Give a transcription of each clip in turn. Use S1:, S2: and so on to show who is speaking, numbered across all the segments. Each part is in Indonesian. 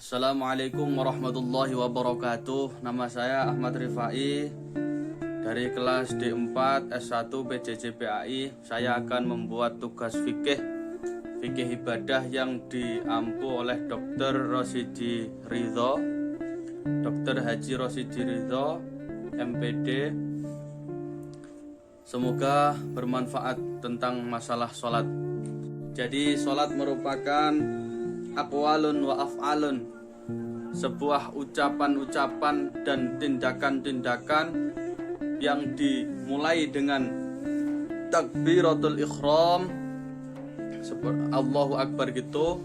S1: Assalamualaikum warahmatullahi wabarakatuh. Nama saya Ahmad Rifai dari kelas D4 S1 PJJ PAI. Saya akan membuat tugas fikih ibadah yang diampu oleh Dr. Rosidi Ridho, Dr. Haji Rosidi Ridho, MPD. Semoga bermanfaat tentang masalah sholat. Jadi sholat merupakan aqwalun wa af'alun, sebuah ucapan-ucapan dan tindakan-tindakan yang dimulai dengan takbiratul ikhram, Allahu Akbar gitu,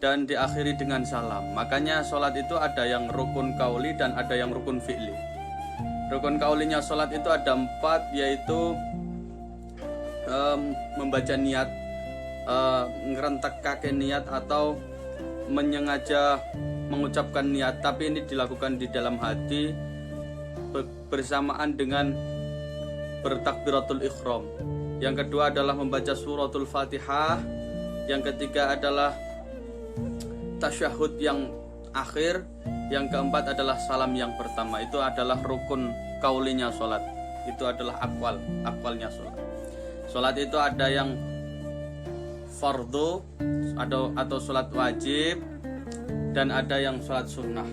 S1: dan diakhiri dengan salam. Makanya sholat itu ada yang rukun kauli dan ada yang rukun fi'li. Rukun kaulinya sholat itu ada 4, yaitu membaca niat, ngerentak kaki niat atau menyengaja mengucapkan niat, tapi ini dilakukan di dalam hati bersamaan dengan bertakbiratul ikhram. Yang kedua adalah membaca suratul Fatihah. Yang ketiga adalah tasyahud yang akhir. Yang keempat adalah salam yang pertama. Itu adalah rukun kaulinya sholat. Itu adalah akwalnya sholat. Sholat itu ada yang fardu atau sholat wajib, dan ada yang sholat sunnah.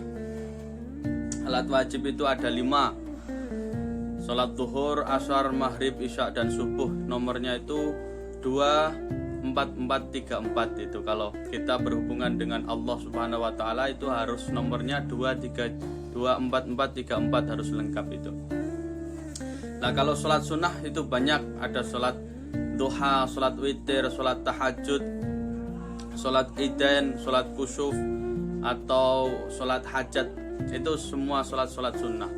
S1: Sholat wajib itu ada 5: sholat zuhur, asar, maghrib, isya, dan subuh. Nomornya itu 2, 4, 4, 3, 4. Itu kalau kita berhubungan dengan Allah Subhanahu wa Ta'ala, itu harus nomornya 2, 4, 4, 3, 4 harus lengkap itu. Nah, kalau sholat sunnah itu banyak. Ada sholat duha, sholat witir, sholat tahajud, sholat idain, sholat kusuf, atau sholat hajat. Itu semua sholat sunnah.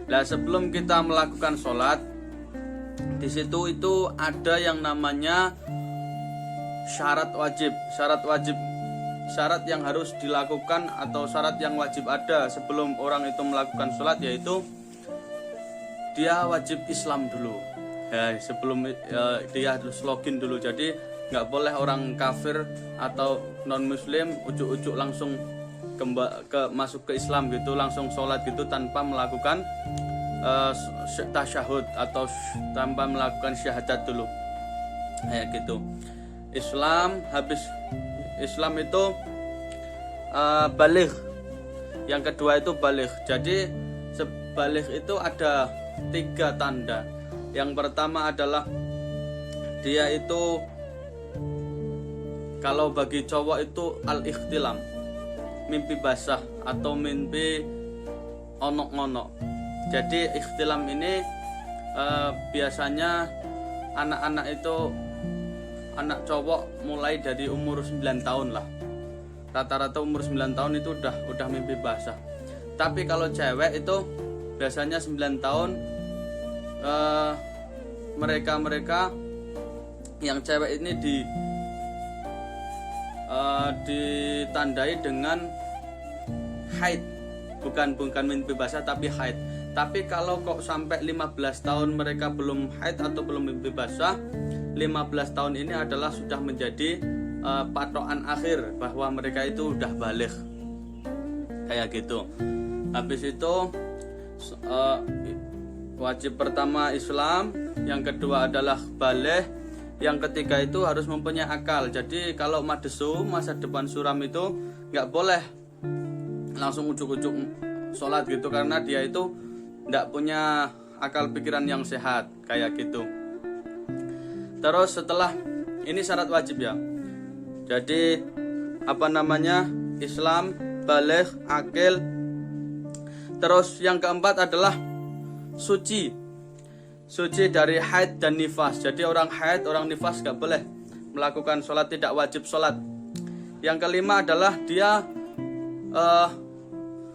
S1: Nah, sebelum kita melakukan sholat, di situ itu ada yang namanya syarat wajib. Syarat yang harus dilakukan atau syarat yang wajib ada sebelum orang itu melakukan sholat, yaitu dia wajib Islam dulu. Ya, sebelum dia harus login dulu. Jadi nggak boleh orang kafir atau non muslim ujuk-ujuk langsung masuk ke Islam gitu, langsung sholat gitu tanpa melakukan tasyahud atau tanpa melakukan syahadat dulu, kayak gitu. Islam itu baligh. Yang kedua itu baligh. Jadi baligh itu ada 3 tanda. Yang pertama adalah dia itu, kalau bagi cowok itu al-ikhtilam, mimpi basah atau mimpi onok-onok. Jadi ikhtilam ini biasanya anak-anak itu, anak cowok mulai dari umur 9 tahun lah. Rata-rata umur 9 tahun itu udah mimpi basah. Tapi kalau cewek itu biasanya 9 tahun. Mereka yang cewek ini ditandai dengan haid, bukan mimpi basah tapi haid. Tapi kalau kok sampai 15 tahun mereka belum haid atau belum mimpi basah, 15 tahun ini adalah sudah menjadi patokan akhir bahwa mereka itu udah baligh, kayak gitu. Habis itu wajib pertama Islam, yang kedua adalah baligh, yang ketiga itu harus mempunyai akal. Jadi kalau madesu, masa depan suram, itu nggak boleh langsung ujuk-ujuk sholat gitu, karena dia itu nggak punya akal pikiran yang sehat, kayak gitu. Terus setelah ini syarat wajib ya. Jadi Islam, baligh, akil. Terus yang keempat adalah suci dari haid dan nifas. Jadi orang haid, orang nifas gak boleh melakukan sholat, tidak wajib sholat. Yang kelima adalah dia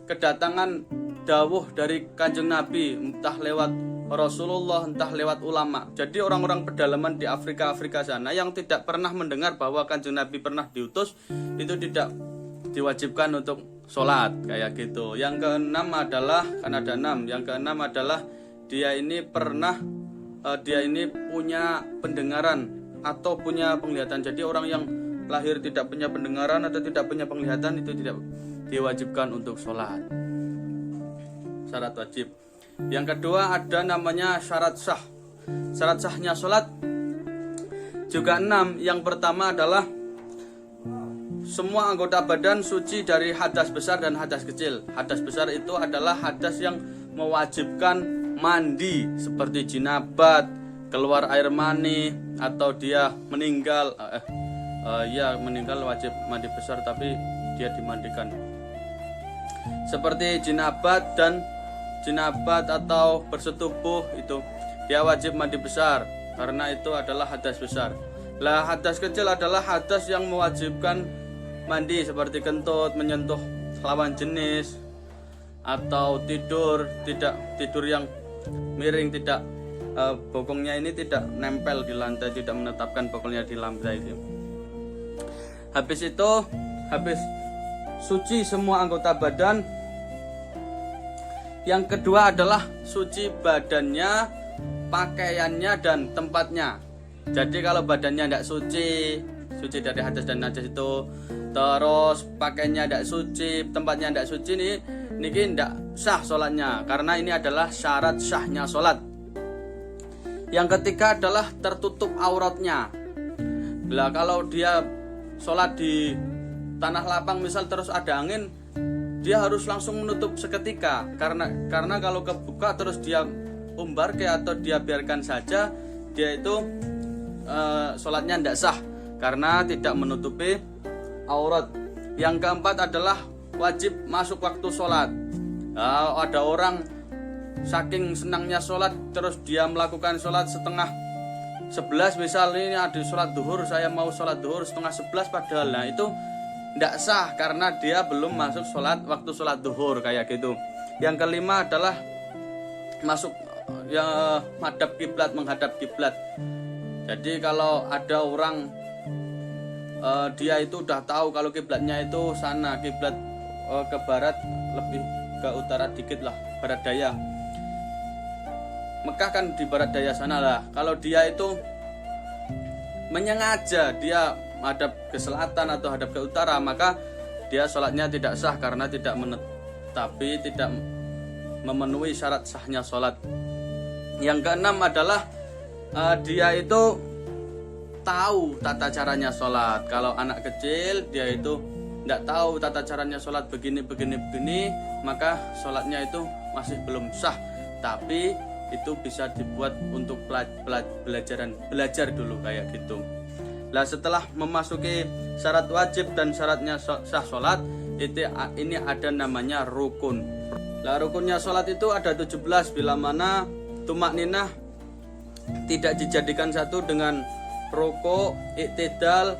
S1: kedatangan dawuh dari Kanjeng Nabi, entah lewat Rasulullah, entah lewat ulama. Jadi orang-orang pedalaman di Afrika sana yang tidak pernah mendengar bahwa Kanjeng Nabi pernah diutus, itu tidak diwajibkan untuk sholat, kayak gitu. Yang keenam adalah, kan ada 6. Yang keenam adalah dia ini punya pendengaran atau punya penglihatan. Jadi orang yang lahir tidak punya pendengaran atau tidak punya penglihatan itu diwajibkan untuk sholat. Syarat wajib. Yang kedua ada namanya syarat sah. Syarat sahnya sholat juga 6. Yang pertama adalah semua anggota badan suci dari hadas besar dan hadas kecil. Hadas besar itu adalah hadas yang mewajibkan mandi, seperti jinabat, keluar air mani, atau dia meninggal. Meninggal wajib mandi besar tapi dia dimandikan. Seperti jinabat atau bersetubuh, itu dia wajib mandi besar karena itu adalah hadas besar. Lah hadas kecil adalah hadas yang mewajibkan mandi, seperti kentut, menyentuh lawan jenis, atau tidur yang miring, tidak bokongnya ini tidak nempel di lantai, tidak menetapkan bokongnya di lantai itu. Habis suci semua anggota badan. Yang kedua adalah suci badannya, pakaiannya dan tempatnya. Jadi kalau badannya tidak suci dari hadas dan najis itu, terus pakaiannya tidak suci, tempatnya tidak suci, ini tidak sah sholatnya, karena ini adalah syarat sahnya sholat. Yang ketiga adalah tertutup auratnya. Lah kalau dia sholat di tanah lapang misal, terus ada angin, dia harus langsung menutup seketika, karena kalau kebuka terus dia umbar atau dia biarkan saja, dia itu sholatnya tidak sah karena tidak menutupi aurat. Yang keempat adalah wajib masuk waktu sholat. Ada orang saking senangnya sholat, terus dia melakukan sholat setengah 11, misal ini ada sholat duhur, saya mau sholat duhur setengah 11 padahal, nah itu tidak sah karena dia belum masuk waktu sholat duhur kayak gitu. Yang kelima adalah masuk menghadap kiblat. Jadi kalau ada orang dia itu udah tahu kalau kiblatnya itu sana, kiblat ke barat, lebih ke utara dikit lah, barat daya. Mekah kan di barat daya sana lah. Kalau dia itu menyengaja dia hadap ke selatan atau hadap ke utara, maka dia sholatnya tidak sah karena tidak memenuhi syarat sahnya sholat. Yang keenam adalah dia itu tahu tata caranya sholat. Kalau anak kecil dia itu tidak tahu tata caranya sholat begini, maka sholatnya itu masih belum sah. Tapi itu bisa dibuat untuk belajar dulu kayak gitu. Nah setelah memasuki syarat wajib dan syaratnya sah sholat, ini ada namanya rukun. Nah rukunnya sholat itu ada 17, bila mana tumak ninah tidak dijadikan satu dengan rukuk, iktidal,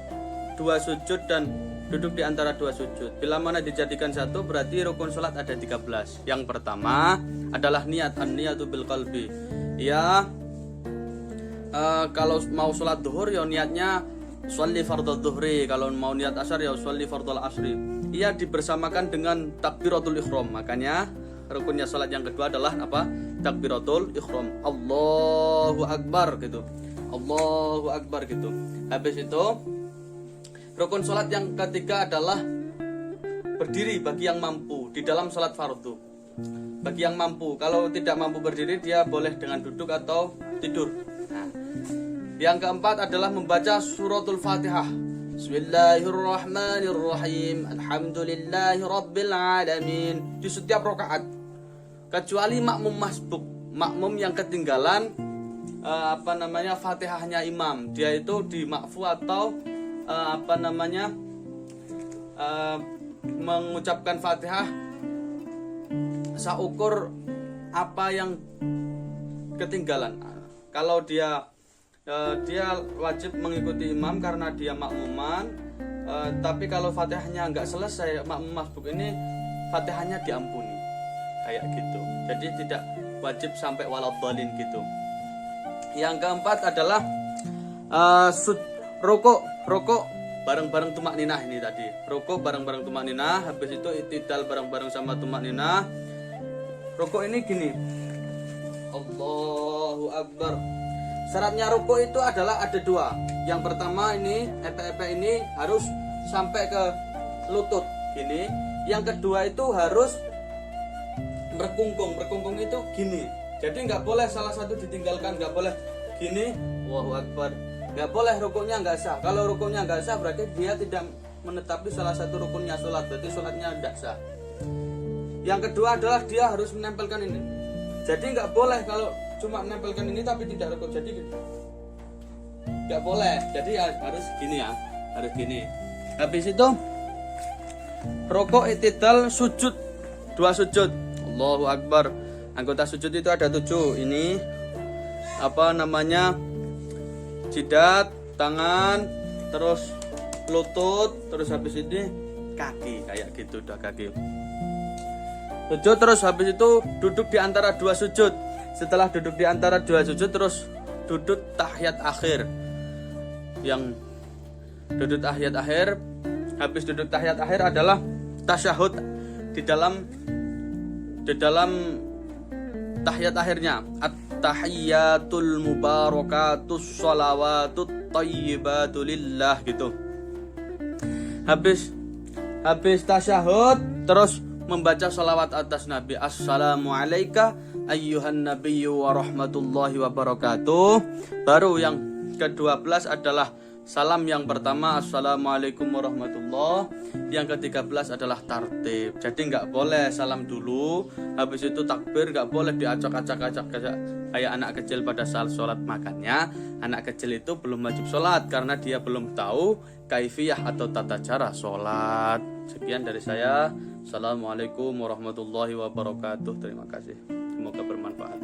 S1: 2 sujud dan duduk di antara 2 sujud. Bila mana dijadikan satu berarti rukun sholat ada 13. Yang pertama adalah niat, an-niyatu bil qalbi. Ya kalau mau sholat duhur ya niatnya sholli fardhu dhuhri, kalau mau niat asar ya sholli fardhu asri. Ia dibersamakan dengan takbiratul ihram. Makanya rukunnya sholat yang kedua adalah apa? Takbiratul ihram. Allahu akbar gitu. Allahu akbar gitu. Habis itu rukun sholat yang ketiga adalah berdiri bagi yang mampu di dalam sholat fardu. Bagi yang mampu, kalau tidak mampu berdiri dia boleh dengan duduk atau tidur. Nah, yang keempat adalah membaca suratul Fatihah. Bismillahirrahmanirrahim. Alhamdulillahi rabbil alamin di setiap rakaat. Kecuali makmum masbuk, makmum yang ketinggalan Fatihahnya imam, dia itu di makfu atau mengucapkan Fatihah saukur apa yang ketinggalan. Kalau dia wajib mengikuti imam karena dia makmuman, tapi kalau Fatihahnya nggak selesai, makmum masbuk ini Fatihahnya diampuni kayak gitu. Jadi tidak wajib sampai waladhdallin gitu. Yang keempat adalah rukuk bareng-bareng tumak ninah. Ini tadi rukuk bareng-bareng tumak ninah, habis itu iktidal bareng-bareng sama tumak ninah. Rukuk ini gini, Allahu akbar. Syaratnya rukuk itu adalah ada 2. Yang pertama ini epe-epe ini harus sampai ke lutut gini. Yang kedua itu harus berkungkung. Berkungkung itu gini. Jadi nggak boleh salah satu ditinggalkan, nggak boleh gini, Allahu Akbar. Nggak boleh rukuknya nggak sah. Kalau rukuknya nggak sah berarti dia tidak menetapi salah satu rukunnya sholat, berarti sholatnya tidak sah. Yang kedua adalah dia harus menempelkan ini. Jadi nggak boleh kalau cuma menempelkan ini tapi tidak rukuk, jadi gitu. Nggak boleh. Jadi harus gini ya, harus gini. Habis itu rukuk, i'tidal, sujud, 2 sujud. Allahu Akbar. Anggota sujud itu ada 7. Ini apa namanya? Jidat, tangan, terus lutut, terus habis ini kaki, kayak gitu udah kaki. Sujud, terus habis itu duduk di antara 2 sujud. Setelah duduk di antara 2 sujud terus duduk tahiyat akhir. Yang duduk tahiyat akhir, habis duduk tahiyat akhir adalah tasyahud di dalam tahiyat akhirnya. At-tahiyyatul mubarakatus shalawatut thayyibatu lillah gitu. Habis tasyahud terus membaca salawat atas Nabi. Assalamualaikum ayyuhan nabiyyu wa rahmatullahi wa barakatuh. Baru yang ke-12 adalah salam yang pertama, assalamualaikum warahmatullahi. Yang ke-13 adalah tartib. Jadi nggak boleh salam dulu, habis itu takbir, nggak boleh diacak-acak kayak anak kecil pada saat sholat. Makanya anak kecil itu belum wajib sholat karena dia belum tahu kaifiyah atau tata cara sholat. Sekian dari saya. Assalamualaikum warahmatullahi wabarakatuh. Terima kasih. Semoga bermanfaat.